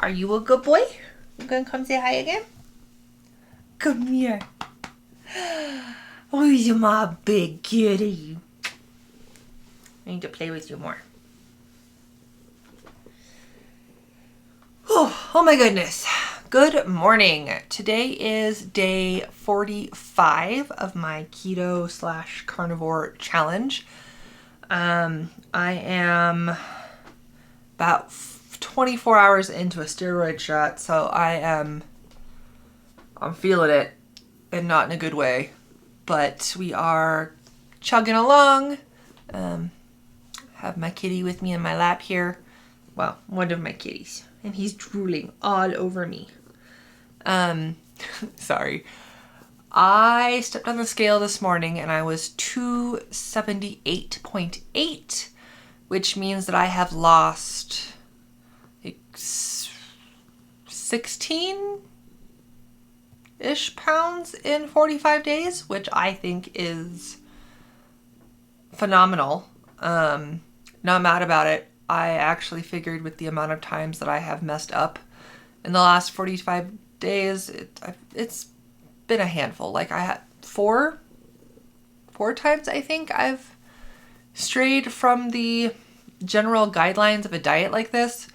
Are you a good boy? You gonna come say hi again? Come here. Who's my big kitty? I need to play with you more. Oh my goodness. Good morning. Today is day 45 of my keto / carnivore challenge. I am about 24 hours into a steroid shot, so I'm feeling it, and not in a good way. But we are chugging along. Have my kitty with me in my lap here. Well, one of my kitties. And he's drooling all over me. Sorry. I stepped on the scale this morning and I was 278.8, which means that I have lost 16-ish pounds in 45 days, which I think is phenomenal. Not mad about it. I actually figured with the amount of times that I have messed up in the last 45 days, it's been a handful. Like I had four times I think I've strayed from the general guidelines of a diet like this.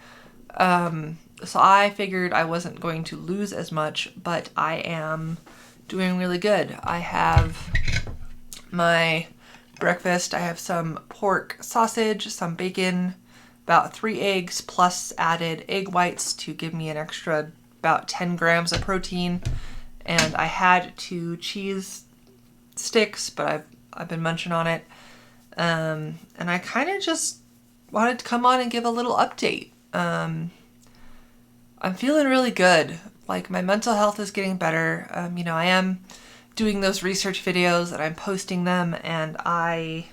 So I figured I wasn't going to lose as much, but I am doing really good. I have my breakfast. I have some pork sausage, some bacon, about 3 eggs, plus added egg whites to give me an extra about 10 grams of protein. And I had 2 cheese sticks, but I've been munching on it. And I kind of just wanted to come on and give a little update. I'm feeling really good. Like my mental health is getting better. I am doing those research videos and I'm posting them, and I'm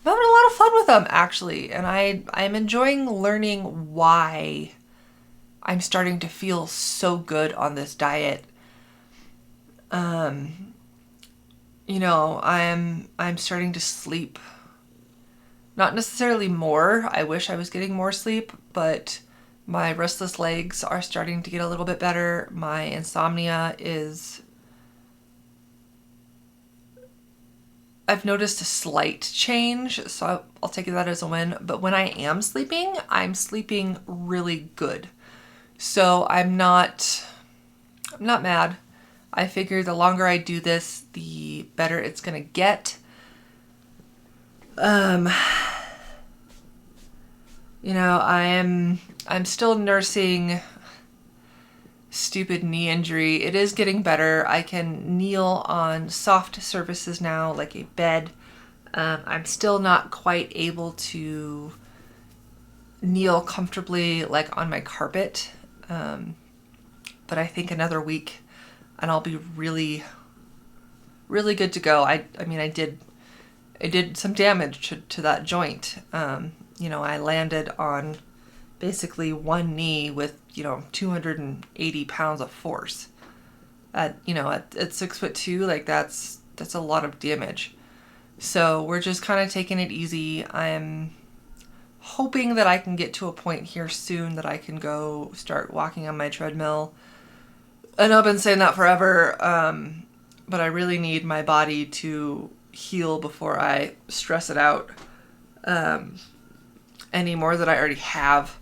having a lot of fun with them actually. And I'm enjoying learning why I'm starting to feel so good on this diet. I'm starting to sleep. Not necessarily more. I wish I was getting more sleep, but my restless legs are starting to get a little bit better. My insomnia I've noticed a slight change, so I'll take that as a win. But when I am sleeping, I'm sleeping really good. So I'm not mad. I figure the longer I do this, the better it's gonna get. I'm still nursing stupid knee injury. It is getting better. I can kneel on soft surfaces now, like a bed. I'm still not quite able to kneel comfortably like on my carpet. But I think another week and I'll be really, really good to go. I did some damage to that joint. I landed on basically one knee with 280 pounds of force at 6'2", like that's a lot of damage. So we're just kind of taking it easy. I'm hoping that I can get to a point here soon that I can go start walking on my treadmill. I know I've been saying that forever, but I really need my body to heal before I stress it out any more than I already have.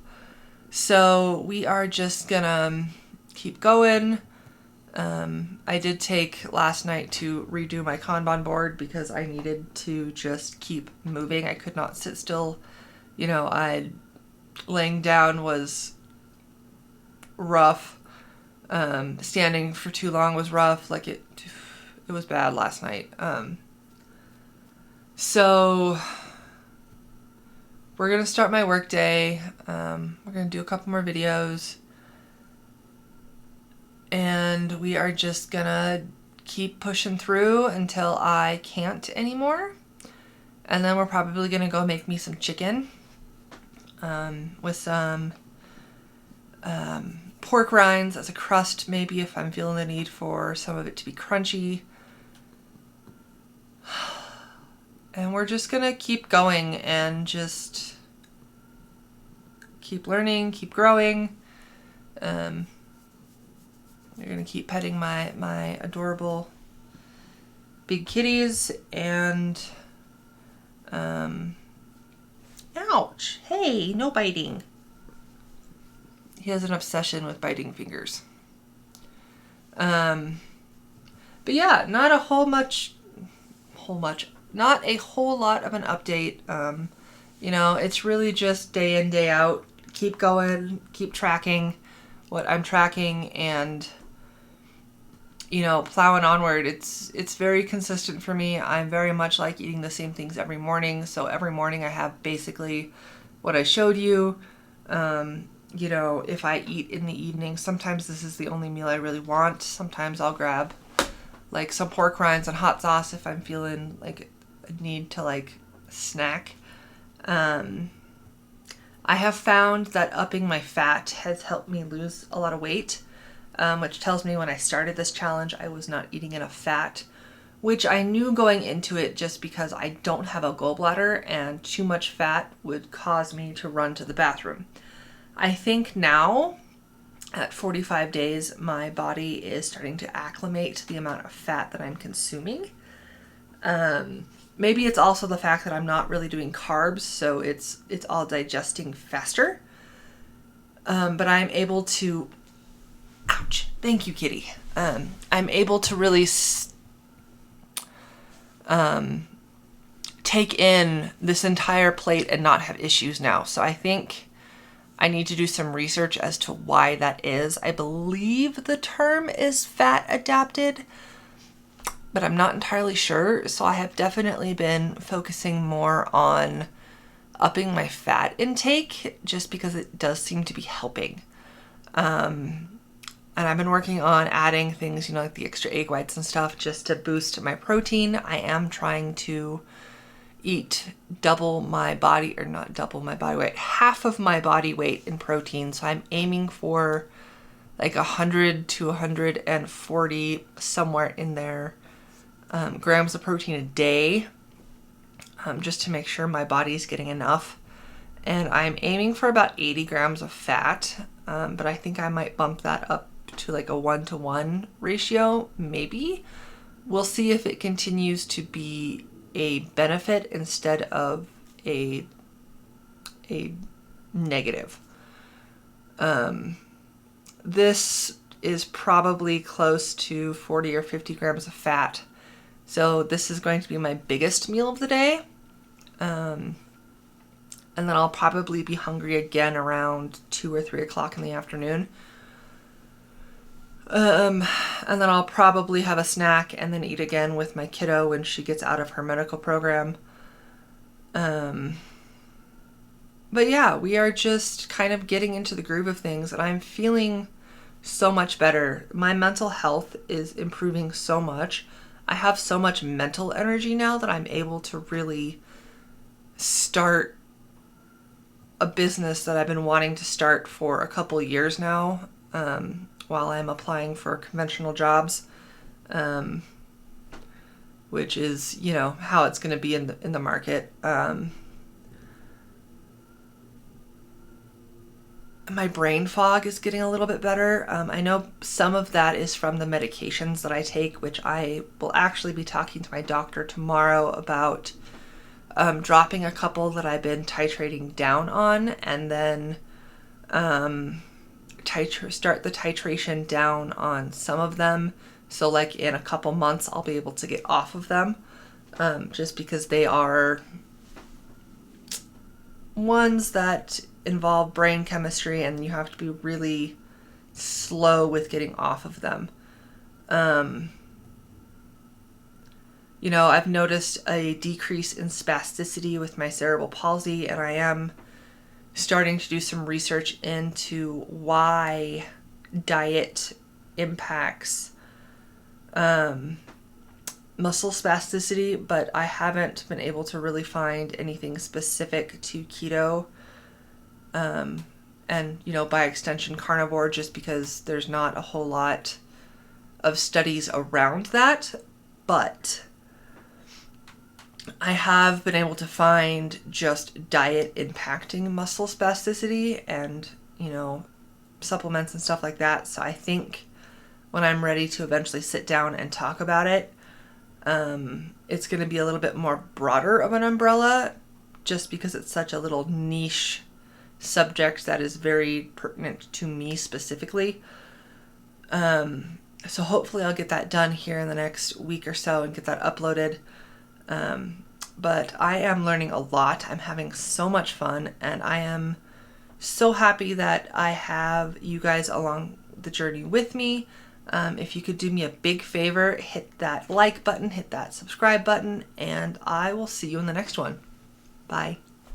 So we are just gonna keep going. I did take last night to redo my Kanban board because I needed to just keep moving. I could not sit still. Laying down was rough. Standing for too long was rough. Like it was bad last night. So we're gonna start my work day. We're gonna do a couple more videos, and we are just gonna keep pushing through until I can't anymore. And then we're probably gonna go make me some chicken with some pork rinds as a crust, maybe, if I'm feeling the need for some of it to be crunchy. And we're just gonna keep going and just keep learning, keep growing. You're going to keep petting my adorable big kitties, and ouch, hey, no biting. He has an obsession with biting fingers. But yeah, not a not a whole lot of an update. It's really just day in, day out. Keep going, keep tracking what I'm tracking, and plowing onward. It's very consistent for me. I'm very much like eating the same things every morning. So every morning I have basically what I showed you. If I eat in the evening, sometimes this is the only meal I really want. Sometimes I'll grab like some pork rinds and hot sauce if I'm feeling like a need to like snack. I have found that upping my fat has helped me lose a lot of weight, which tells me when I started this challenge I was not eating enough fat, which I knew going into it just because I don't have a gallbladder and too much fat would cause me to run to the bathroom. I think now, at 45 days, my body is starting to acclimate to the amount of fat that I'm consuming. Maybe it's also the fact that I'm not really doing carbs, so it's all digesting faster. But I'm able to, ouch, thank you, kitty. I'm able to really take in this entire plate and not have issues now. So I think I need to do some research as to why that is. I believe the term is fat adapted, but I'm not entirely sure. So I have definitely been focusing more on upping my fat intake just because it does seem to be helping. And I've been working on adding things, like the extra egg whites and stuff just to boost my protein. I am trying to eat half of my body weight in protein. So I'm aiming for like 100 to 140, somewhere in there, grams of protein a day, just to make sure my body's getting enough. And I'm aiming for about 80 grams of fat, but I think I might bump that up to like a 1-to-1 ratio, maybe. We'll see if it continues to be a benefit instead of a negative. This is probably close to 40 or 50 grams of fat. So this is going to be my biggest meal of the day. And then I'll probably be hungry again around 2 or 3 o'clock in the afternoon. And then I'll probably have a snack and then eat again with my kiddo when she gets out of her medical program. But yeah, we are just kind of getting into the groove of things, and I'm feeling so much better. My mental health is improving so much. I have so much mental energy now that I'm able to really start a business that I've been wanting to start for a couple years now. While I'm applying for conventional jobs, which is, how it's going to be in the market. My brain fog is getting a little bit better. I know some of that is from the medications that I take, which I will actually be talking to my doctor tomorrow about dropping a couple that I've been titrating down on, and then start the titration down on some of them. So like in a couple months I'll be able to get off of them, just because they are ones that involve brain chemistry and you have to be really slow with getting off of them. I've noticed a decrease in spasticity with my cerebral palsy, and I am starting to do some research into why diet impacts muscle spasticity, but I haven't been able to really find anything specific to keto, and by extension carnivore, just because there's not a whole lot of studies around that. But I have been able to find just diet impacting muscle spasticity, and supplements and stuff like that. So I think when I'm ready to eventually sit down and talk about it, it's going to be a little bit more broader of an umbrella, just because it's such a little niche subject that is very pertinent to me specifically. So hopefully I'll get that done here in the next week or so and get that uploaded. But I am learning a lot. I'm having so much fun, and I am so happy that I have you guys along the journey with me. If you could do me a big favor, hit that like button, hit that subscribe button, and I will see you in the next one. Bye.